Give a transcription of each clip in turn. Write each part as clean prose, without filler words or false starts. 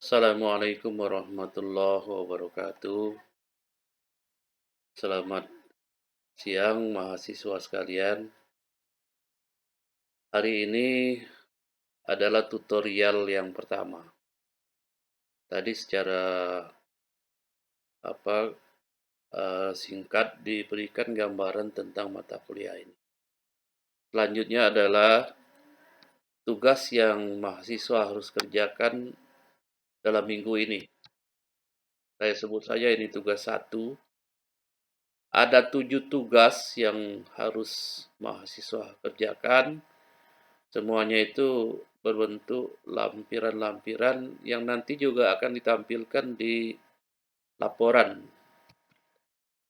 Assalamualaikum warahmatullahi wabarakatuh. Selamat siang mahasiswa sekalian. Hari ini adalah tutorial yang pertama. Tadi secara singkat diberikan gambaran tentang mata kuliah ini. Selanjutnya adalah tugas yang mahasiswa harus kerjakan dalam minggu ini. Saya sebut saja ini tugas 1. Ada 7 tugas yang harus mahasiswa kerjakan. Semuanya itu berbentuk lampiran-lampiran yang nanti juga akan ditampilkan di laporan.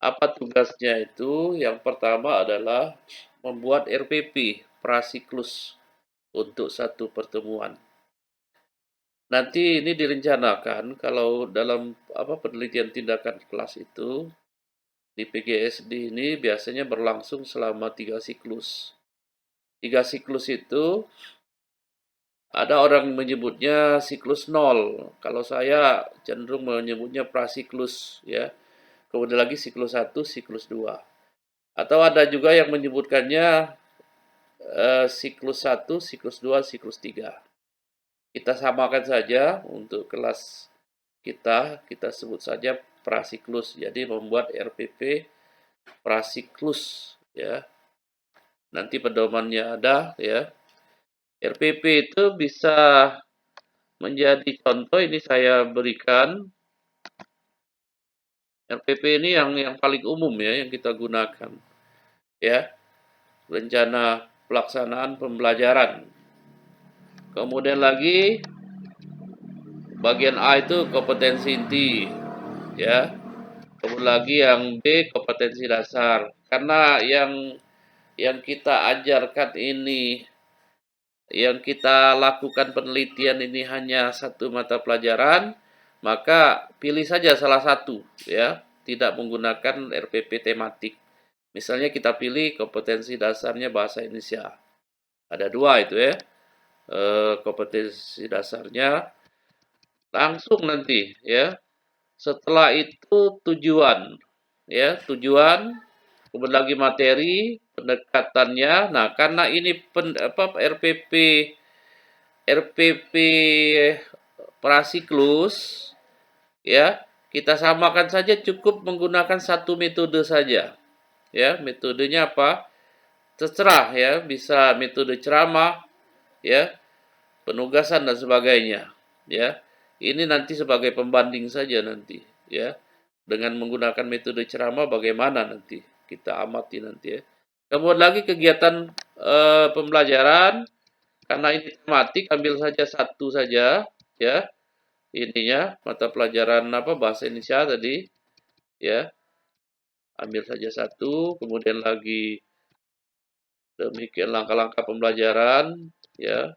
Apa tugasnya itu? Yang pertama adalah membuat RPP, prasiklus, untuk satu pertemuan. Nanti ini direncanakan kalau dalam penelitian tindakan kelas itu di PGSD ini biasanya berlangsung selama 3 siklus. 3 siklus itu ada orang menyebutnya siklus 0. Kalau saya cenderung menyebutnya prasiklus, ya. Kemudian lagi siklus 1, siklus 2. Atau ada juga yang menyebutkannya siklus 1, siklus 2, siklus 3. Kita samakan saja untuk kelas kita sebut saja prasiklus. Jadi membuat RPP prasiklus, ya. Nanti pedomannya ada, ya. RPP itu bisa menjadi contoh, ini saya berikan. RPP ini yang paling umum, ya, yang kita gunakan, ya. Rencana pelaksanaan pembelajaran. Kemudian lagi bagian A itu kompetensi inti, ya. Kemudian lagi yang B kompetensi dasar. Karena yang kita ajarkan ini, yang kita lakukan penelitian ini hanya satu mata pelajaran, maka pilih saja salah satu, ya. Tidak menggunakan RPP tematik. Misalnya kita pilih kompetensi dasarnya bahasa Indonesia. Ada 2 itu, ya. Kompetensi dasarnya langsung nanti, ya. Setelah itu tujuan, ya, tujuan, kemudian lagi materi, pendekatannya. Nah, karena ini RPP prasiklus, ya, kita samakan saja, cukup menggunakan satu metode saja, ya. Metodenya apa? Terserah, ya, bisa metode ceramah, ya, penugasan dan sebagainya, ya. Ini nanti sebagai pembanding saja nanti, ya. Dengan menggunakan metode ceramah bagaimana nanti kita amati nanti, ya. Kemudian lagi kegiatan pembelajaran, karena ini tematik, ambil saja satu saja, ya. Ininya mata pelajaran bahasa Indonesia tadi, ya. Ambil saja satu, kemudian lagi demikian langkah-langkah pembelajaran, ya.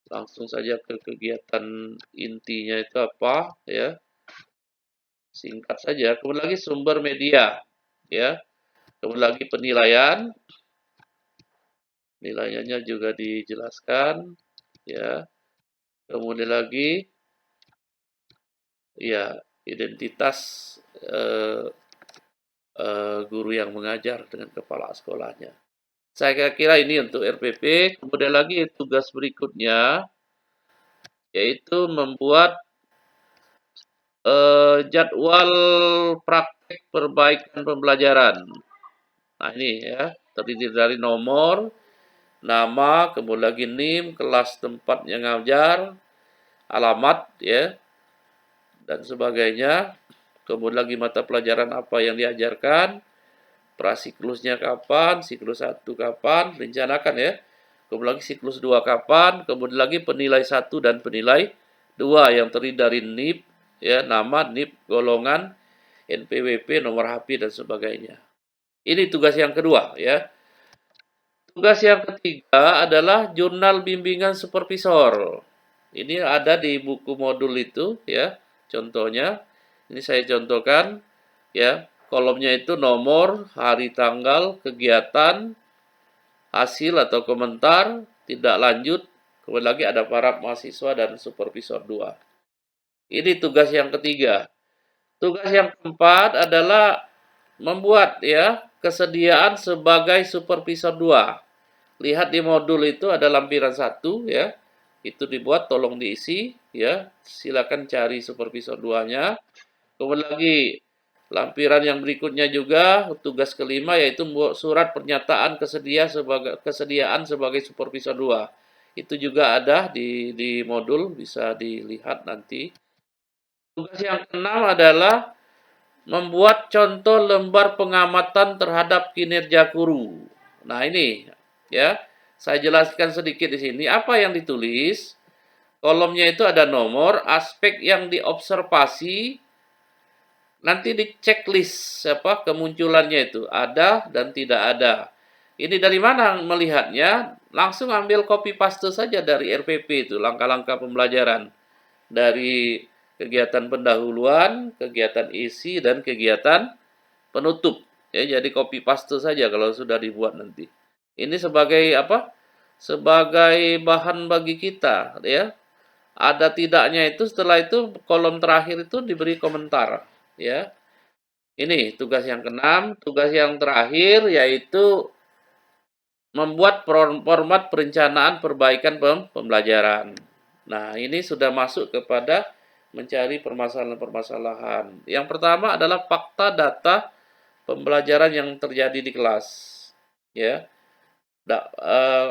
Langsung saja ke kegiatan intinya itu apa, ya. Singkat saja. Kemudian lagi sumber media, ya. Kemudian lagi penilaian. Nilainya juga dijelaskan, ya. Kemudian lagi, ya, identitas guru yang mengajar dengan kepala sekolahnya. Saya kira ini untuk RPP. Kemudian lagi tugas berikutnya, yaitu membuat jadwal praktek perbaikan pembelajaran. Nah, ini, ya, terdiri dari nomor, nama, kemudian lagi NIM, kelas tempat yang ngajar, alamat, ya, dan sebagainya. Kemudian lagi mata pelajaran apa yang diajarkan, prasiklusnya kapan, siklus 1 kapan, rencanakan, ya. Kemudian lagi siklus 2 kapan, kemudian lagi penilai 1 dan penilai 2 yang terdiri dari NIP, ya, nama, NIP, golongan, NPWP, nomor HP dan sebagainya. Ini tugas yang kedua, ya. Tugas yang ketiga adalah jurnal bimbingan supervisor. Ini ada di buku modul itu, ya. Contohnya, ini saya contohkan, ya. Kolomnya itu nomor, hari, tanggal, kegiatan, hasil atau komentar, tidak lanjut, kemudian lagi ada para mahasiswa dan supervisor 2. Ini tugas yang ketiga. Tugas yang keempat adalah membuat ya kesediaan sebagai supervisor 2. Lihat di modul itu ada lampiran 1 ya. Itu dibuat, tolong diisi ya. Silakan cari supervisor 2-nya. Kemudian lagi lampiran yang berikutnya juga tugas kelima yaitu membuat surat pernyataan kesediaan sebagai supervisor 2. Itu juga ada di modul, bisa dilihat nanti. Tugas yang keenam adalah membuat contoh lembar pengamatan terhadap kinerja guru. Nah, ini ya. Saya jelaskan sedikit di sini apa yang ditulis. Kolomnya itu ada nomor, aspek yang diobservasi, nanti di checklist kemunculannya itu ada dan tidak ada. Ini dari mana melihatnya? Langsung ambil copy paste saja dari RPP itu, langkah-langkah pembelajaran. Dari kegiatan pendahuluan, kegiatan isi, dan kegiatan penutup. Ya, jadi copy paste saja kalau sudah dibuat nanti. Ini sebagai apa? Sebagai bahan bagi kita, ya. Ada tidaknya itu setelah itu kolom terakhir itu diberi komentar, ya. Ini tugas yang keenam. Tugas yang terakhir yaitu membuat format perencanaan perbaikan pembelajaran. Nah, ini sudah masuk kepada mencari permasalahan-permasalahan. Yang pertama adalah fakta data pembelajaran yang terjadi di kelas. Ya,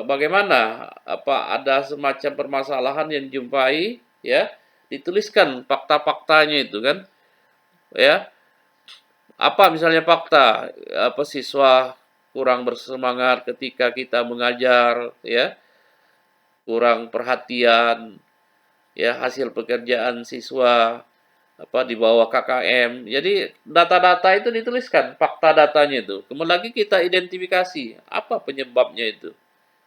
bagaimana? Apa ada semacam permasalahan yang dijumpai? Ya, dituliskan fakta-faktanya itu kan? Ya, apa misalnya fakta? Apa siswa kurang bersemangat ketika kita mengajar? Ya, kurang perhatian. Ya, hasil pekerjaan siswa di bawah KKM. Jadi data-data itu dituliskan, fakta datanya itu. Kemudian lagi kita identifikasi apa penyebabnya itu.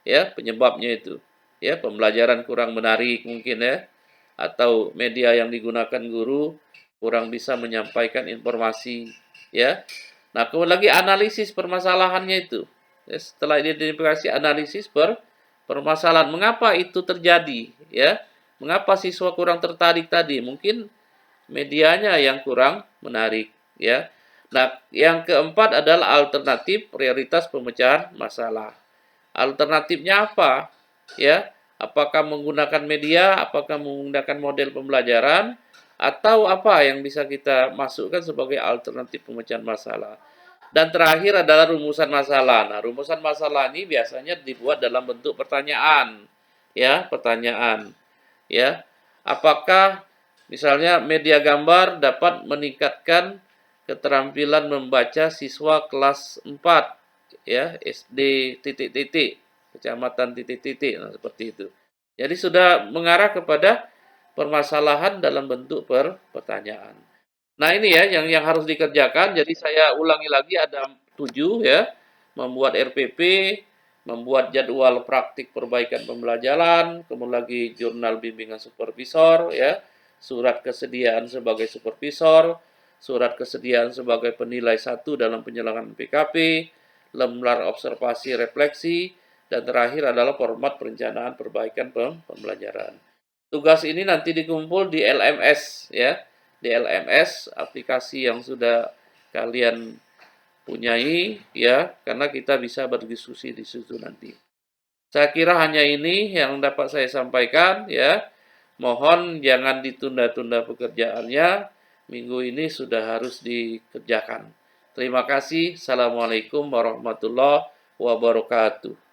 Ya, penyebabnya itu. Ya, pembelajaran kurang menarik mungkin ya, atau media yang digunakan guru kurang bisa menyampaikan informasi ya. Nah, kemudian lagi analisis permasalahannya itu. Ya, setelah identifikasi, analisis permasalahan mengapa itu terjadi ya. Mengapa siswa kurang tertarik tadi? Mungkin medianya yang kurang menarik ya. Nah, yang keempat adalah alternatif prioritas pemecahan masalah. Alternatifnya apa? Ya, apakah menggunakan media, apakah menggunakan model pembelajaran, atau apa yang bisa kita masukkan sebagai alternatif pemecahan masalah. Dan terakhir adalah rumusan masalah. Nah, rumusan masalah ini biasanya dibuat dalam bentuk pertanyaan. Ya, pertanyaan. Ya, apakah misalnya media gambar dapat meningkatkan keterampilan membaca siswa kelas 4 ya, SD titik-titik, kecamatan titik-titik, nah seperti itu. Jadi sudah mengarah kepada permasalahan dalam bentuk pertanyaan. Nah, ini ya yang harus dikerjakan. Jadi saya ulangi lagi ada 7 ya. Membuat RPP, membuat jadwal praktik perbaikan pembelajaran, kemudian lagi jurnal bimbingan supervisor ya, surat kesediaan sebagai supervisor, surat kesediaan sebagai penilai 1 dalam penyelenggaraan PKP, lembar observasi refleksi, dan terakhir adalah format perencanaan perbaikan pembelajaran. Tugas ini nanti dikumpul di LMS ya, di LMS aplikasi yang sudah kalian punyai ya, karena kita bisa berdiskusi di situ nanti. Saya kira hanya ini yang dapat saya sampaikan ya. Mohon jangan ditunda-tunda pekerjaannya. Minggu ini sudah harus dikerjakan. Terima kasih. Assalamualaikum warahmatullahi wabarakatuh.